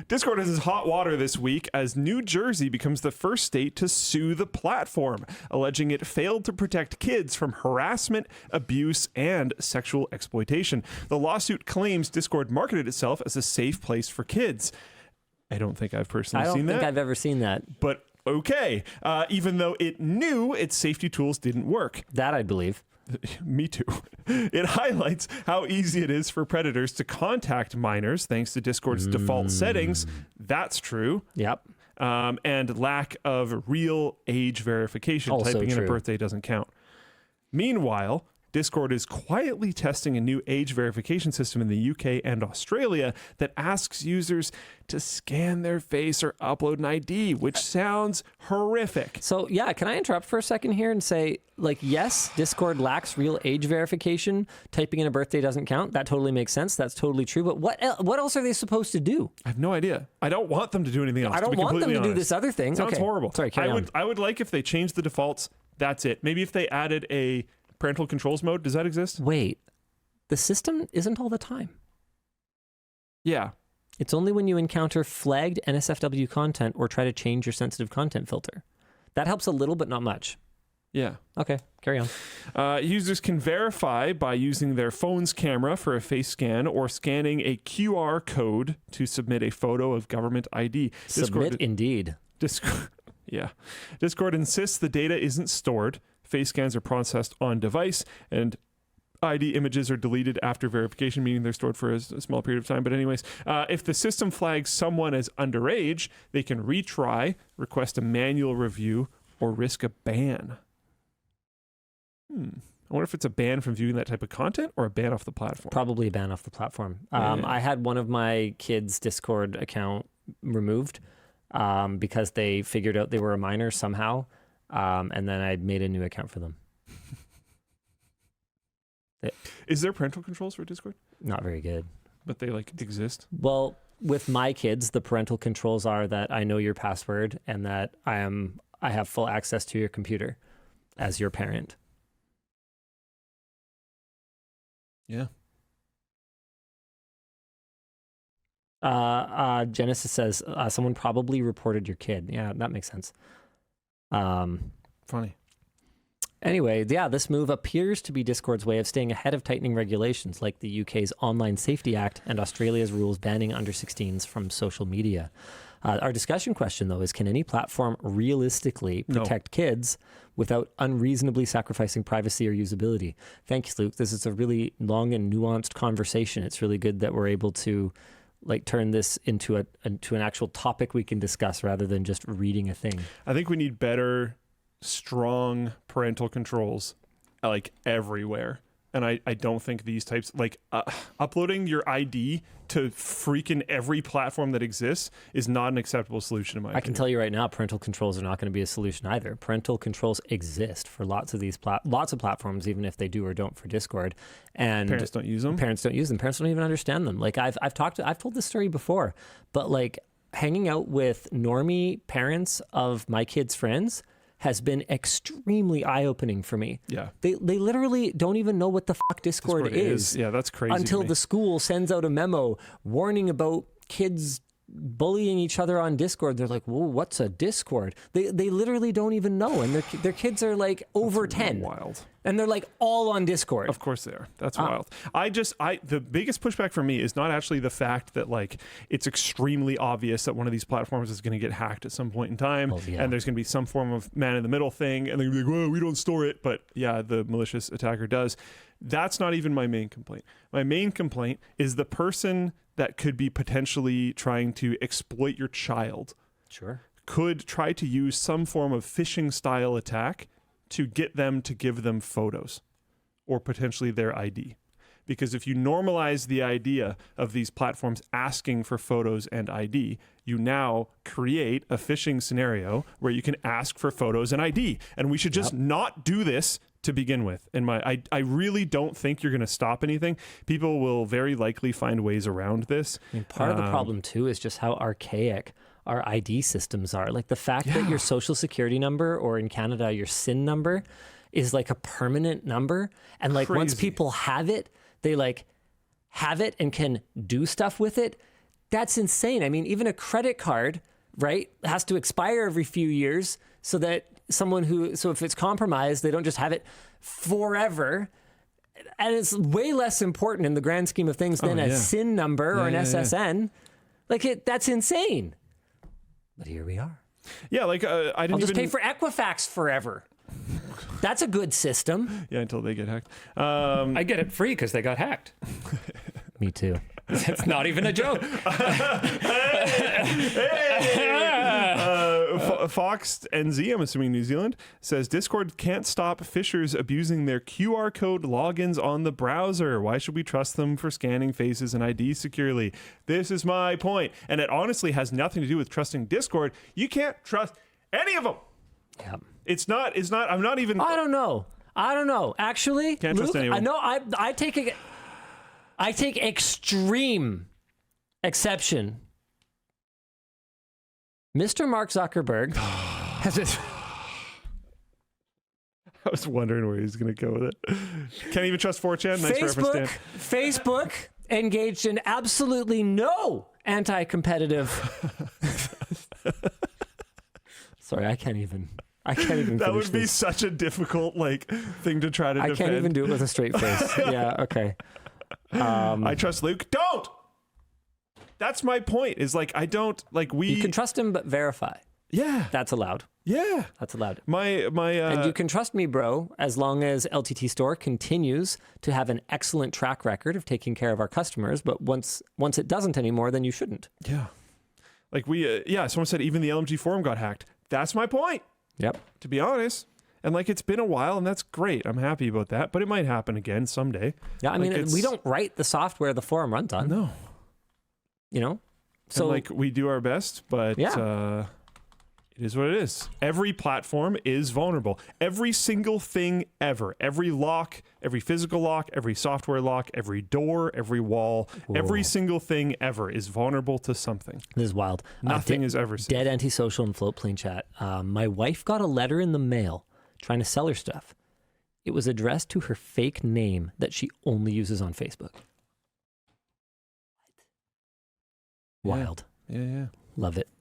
Discord is hot water this week as New Jersey becomes the first state to sue the platform, alleging it failed to protect kids from harassment, abuse, and sexual exploitation. The lawsuit claims Discord marketed itself as a safe place for kids. I don't think I've personally seen that. I don't think I've ever seen that. But okay, even though it knew its safety tools didn't work. That I believe. Me too. It highlights how easy it is for predators to contact minors thanks to Discord's default settings. That's true. Yep. And lack of real age verification. Also Typing in true. a birthday doesn't count. Meanwhile, Discord is quietly testing a new age verification system in the UK and Australia that asks users to scan their face or upload an ID, which sounds horrific. So, yeah, can I interrupt for a second here and say, like, yes, Discord lacks real age verification. Typing in a birthday doesn't count. That totally makes sense. That's totally true. But what else are they supposed to do? I have no idea. I don't want them to do anything else. I don't want them to do this other thing. Sounds horrible. Sorry, carry on. I would like if they changed the defaults. That's it. Maybe if they added a parental controls mode. Does that exist? Wait, the system isn't all the time. Yeah. It's only when you encounter flagged NSFW content or try to change your sensitive content filter. That helps a little, but not much. Yeah. Okay, carry on. Users can verify by using their phone's camera for a face scan or scanning a QR code to submit a photo of government ID. Submit indeed. Yeah. Discord insists the data isn't stored. Face scans are processed on device, and ID images are deleted after verification, meaning they're stored for a small period of time. But anyways, if the system flags someone as underage, they can retry, request a manual review, or risk a ban. I wonder if it's a ban from viewing that type of content or a ban off the platform. Probably a ban off the platform. Yeah. I had one of my kids' Discord account removed because they figured out they were a minor somehow. And then I made a new account for them. Is there parental controls for Discord? Not very good. But they like exist? Well, with my kids, the parental controls are that I know your password and that I have full access to your computer as your parent. Yeah. Genesis says someone probably reported your kid. Yeah, that makes sense. Funny. Anyway, yeah, this move appears to be Discord's way of staying ahead of tightening regulations like the UK's Online Safety Act and Australia's rules banning under 16s from social media. Our discussion question, though, is can any platform realistically protect kids without unreasonably sacrificing privacy or usability? Thanks, Luke. This is a really long and nuanced conversation. It's really good that we're able to turn this into an actual topic we can discuss rather than just reading a thing. I think we need better, strong parental controls everywhere. And I don't think these types, uploading your ID to freaking every platform that exists is not an acceptable solution in my opinion. I can tell you right now, parental controls are not going to be a solution either. Parental controls exist for lots of these lots of platforms, even if they do or don't for Discord. And parents don't use them. Parents don't use them. Parents don't even understand them. I've told this story before, but hanging out with normie parents of my kids' friends has been extremely eye-opening for me. Yeah. They literally don't even know what the fuck Discord is. Yeah, that's crazy. Until the school sends out a memo warning about kids bullying each other on Discord. They're like, whoa, what's a Discord? They literally don't even know. And their kids are over 10. Wild. And they're all on Discord. Of course they are. That's wild. The biggest pushback for me is not actually the fact that it's extremely obvious that one of these platforms is going to get hacked at some point in time. Oh, yeah. And there's going to be some form of man in the middle thing. And they're going to be like, well, we don't store it. But yeah, the malicious attacker does. That's not even my main complaint. My main complaint is the person that could be potentially trying to exploit your child. Sure. Could try to use some form of phishing style attack to get them to give them photos or potentially their ID. Because if you normalize the idea of these platforms asking for photos and ID, you now create a phishing scenario where you can ask for photos and ID. And we should just not do this to begin with. I really don't think you're going to stop anything. People will very likely find ways around this. I mean, part of the problem too is just how archaic our ID systems are. The fact that your social security number, or in Canada, your SIN number, is a permanent number. And once people have it, they have it and can do stuff with it. That's insane. I mean, even a credit card, right, has to expire every few years so that so if it's compromised, they don't just have it forever. And it's way less important in the grand scheme of things than a SIN number or an SSN. Like, that's insane. But here we are. Yeah, like I'll just pay for Equifax forever. That's a good system. Yeah, until they get hacked. I get it free because they got hacked. Me too. It's not even a joke. Fox NZ, I'm assuming New Zealand, says Discord can't stop phishers abusing their QR code logins on the browser. Why should we trust them for scanning faces and IDs securely? This is my point. And it honestly has nothing to do with trusting Discord. You can't trust any of them. Yep. It's not, I'm not even. I don't know. Actually, can't Luke, trust anyone. I know I take extreme exception. Mr. Mark Zuckerberg has it. I was wondering where he's going to go with it. Can't even trust 4chan. Nice reference, Dan. Facebook engaged in absolutely no anti-competitive. Sorry, I can't even. That would be such a difficult thing to try to defend. I can't even do it with a straight face. Yeah. Okay. I trust Luke. Don't. That's my point. Is I don't You can trust him, but verify. Yeah. That's allowed. Yeah. That's allowed. And you can trust me, bro, as long as LTT Store continues to have an excellent track record of taking care of our customers. But once it doesn't anymore, then you shouldn't. Yeah. Someone said even the LMG forum got hacked. That's my point. Yep. To be honest. And it's been a while, and that's great. I'm happy about that. But it might happen again someday. Yeah, I mean, we don't write the software the forum runs on. No. You know? So and, we do our best, but it is what it is. Every platform is vulnerable. Every single thing ever. Every lock, every physical lock, every software lock, every door, every wall, every single thing ever is vulnerable to something. This is wild. Nothing is ever safe. Dead Antisocial and Float Plane Chat. My wife got a letter in the mail trying to sell her stuff. It was addressed to her fake name that she only uses on Facebook. Wild. Yeah. Love it.